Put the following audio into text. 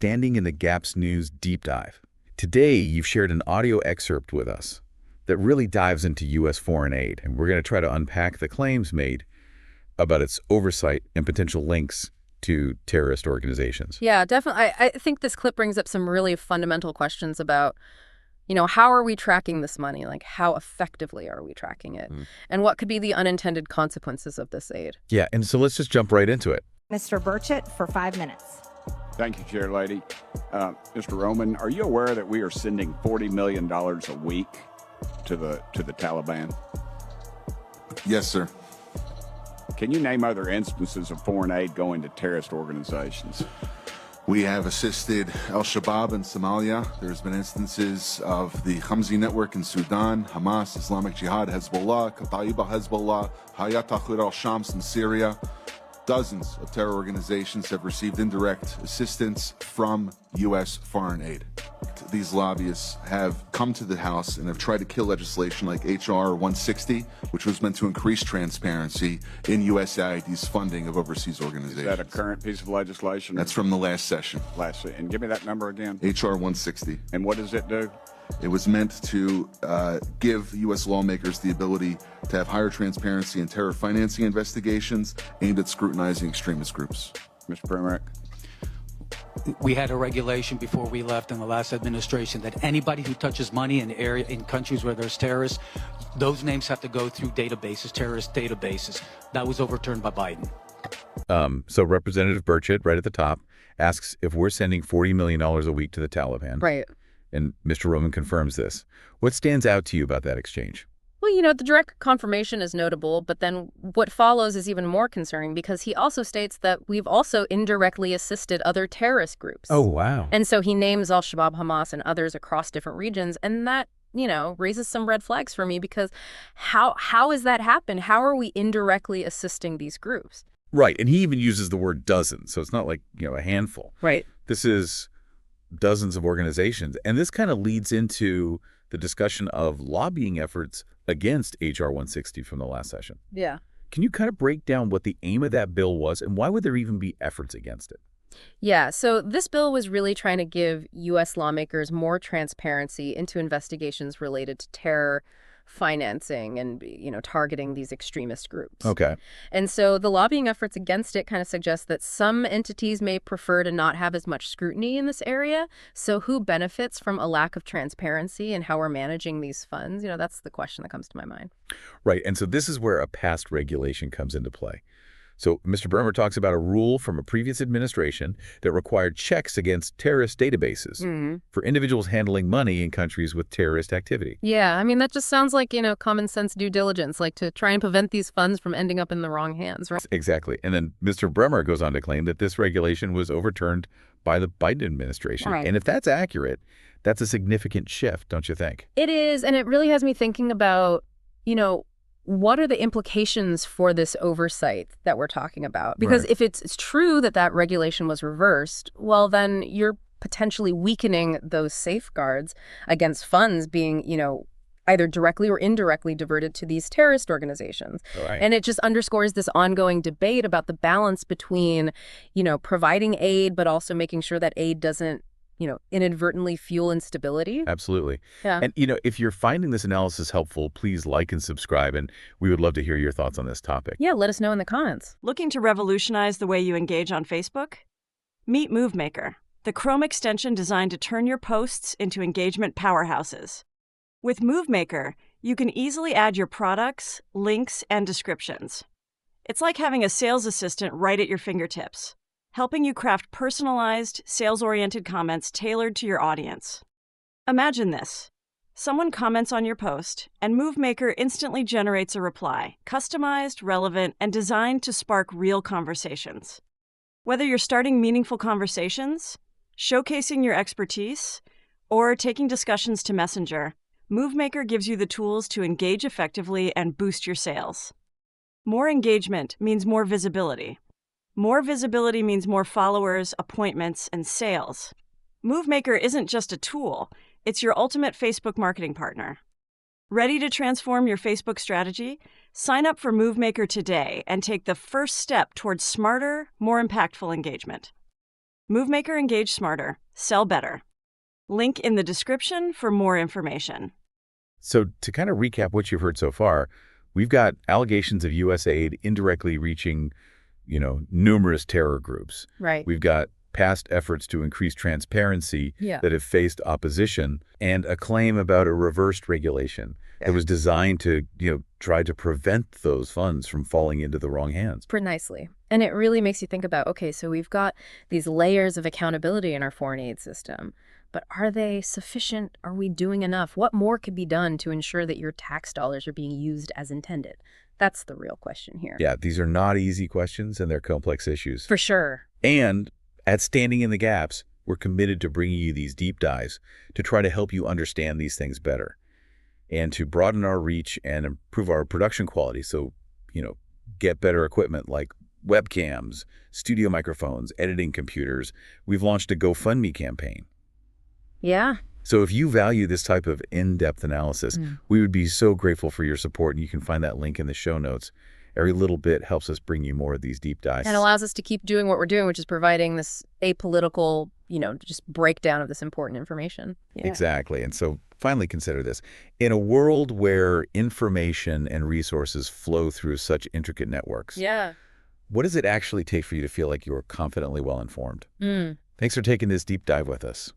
Standing in the Gaps News Deep Dive. Today, you've shared an audio excerpt with us that really dives into U.S. foreign aid, and we're going to try to unpack the claims made about its oversight and potential links to terrorist organizations. Yeah, definitely. I think this clip brings up some really fundamental questions about, how are we tracking this money? Like, how effectively are we tracking it? And what could be the unintended consequences of this aid? Yeah, and so let's just jump right into it. Mr. Burchett for 5 minutes. Thank you, Chair Lady. Mr. Roman, are you aware that we are sending $40 million a week to the Taliban? Yes, sir. Can you name other instances of foreign aid going to terrorist organizations? We have assisted al-Shabaab in Somalia. There's been instances of the Hamzi network in Sudan, Hamas, Islamic Jihad, Hezbollah, Kataib al-Hezbollah, Hayat Tahrir al-Shams in Syria. Dozens of terror organizations have received indirect assistance from U.S. foreign aid. These lobbyists have come to the House and have tried to kill legislation like H.R. 160, which was meant to increase transparency in USAID's funding of overseas organizations. Is that a current piece of legislation? That's from the last session. And give me that number again. H.R. 160. And what does it do? It was meant to give U.S. lawmakers the ability to have higher transparency in terror financing investigations aimed at scrutinizing extremist groups. Mr. Premerick? We had a regulation before we left in the last administration that anybody who touches money in countries where there's terrorists, those names have to go through databases, terrorist databases. That was overturned by Biden. So Representative Burchett, right at the top, asks if we're sending $40 million a week to the Taliban. Right. And Mr. Roman confirms this. What stands out to you about that exchange? Well, the direct confirmation is notable, but then what follows is even more concerning because he also states that we've also indirectly assisted other terrorist groups. Oh, wow. And so he names al-Shabaab, Hamas, and others across different regions, and that, raises some red flags for me because how has that happened? How are we indirectly assisting these groups? Right, and he even uses the word dozens, so it's not like, a handful. Right. This is dozens of organizations, and this kind of leads into the discussion of lobbying efforts against H.R. 160 from the last session. Yeah. Can you kind of break down what the aim of that bill was, and why would there even be efforts against it? Yeah, so this bill was really trying to give U.S. lawmakers more transparency into investigations related to terror financing and, targeting these extremist groups. Okay. And so the lobbying efforts against it kind of suggest that some entities may prefer to not have as much scrutiny in this area. So who benefits from a lack of transparency and how we're managing these funds? That's the question that comes to my mind. Right. And so this is where a past regulation comes into play. So Mr. Bremer talks about a rule from a previous administration that required checks against terrorist databases for individuals handling money in countries with terrorist activity. Yeah, that just sounds like, common sense due diligence, like to try and prevent these funds from ending up in the wrong hands, right? Exactly. And then Mr. Bremer goes on to claim that this regulation was overturned by the Biden administration. Right. And if that's accurate, that's a significant shift, don't you think? It is, and it really has me thinking about, what are the implications for this oversight that we're talking about? Because if it's true that that regulation was reversed, well, then you're potentially weakening those safeguards against funds being, either directly or indirectly diverted to these terrorist organizations. Right. And it just underscores this ongoing debate about the balance between, providing aid, but also making sure that aid doesn't inadvertently fuel instability. Absolutely. Yeah. And, if you're finding this analysis helpful, please like and subscribe, and we would love to hear your thoughts on this topic. Yeah, let us know in the comments. Looking to revolutionize the way you engage on Facebook? Meet MoveMaker, the Chrome extension designed to turn your posts into engagement powerhouses. With MoveMaker, you can easily add your products, links, and descriptions. It's like having a sales assistant right at your fingertips, helping you craft personalized, sales-oriented comments tailored to your audience. Imagine this. Someone comments on your post, and MoveMaker instantly generates a reply, customized, relevant, and designed to spark real conversations. Whether you're starting meaningful conversations, showcasing your expertise, or taking discussions to Messenger, MoveMaker gives you the tools to engage effectively and boost your sales. More engagement means more visibility. More visibility means more followers, appointments, and sales. MoveMaker isn't just a tool, it's your ultimate Facebook marketing partner. Ready to transform your Facebook strategy? Sign up for MoveMaker today and take the first step towards smarter, more impactful engagement. MoveMaker engage smarter, sell better. Link in the description for more information. So to kind of recap what you've heard so far, we've got allegations of U.S. aid indirectly reaching, numerous terror groups. Right. We've got past efforts to increase transparency that have faced opposition, and a claim about a reversed regulation that was designed to, try to prevent those funds from falling into the wrong hands. Precisely. And it really makes you think about, okay, so we've got these layers of accountability in our foreign aid system, but are they sufficient? Are we doing enough? What more could be done to ensure that your tax dollars are being used as intended? That's the real question here. Yeah, these are not easy questions, and they're complex issues. For sure. And at Standing in the Gaps, we're committed to bringing you these deep dives to try to help you understand these things better and to broaden our reach and improve our production quality. So, get better equipment like webcams, studio microphones, editing computers. We've launched a GoFundMe campaign. Yeah. So if you value this type of in-depth analysis, we would be so grateful for your support, and you can find that link in the show notes. Every little bit helps us bring you more of these deep dives. And allows us to keep doing what we're doing, which is providing this apolitical, just breakdown of this important information. Yeah. Exactly. And so finally consider this. In a world where information and resources flow through such intricate networks, what does it actually take for you to feel like you're confidently well-informed? Thanks for taking this deep dive with us.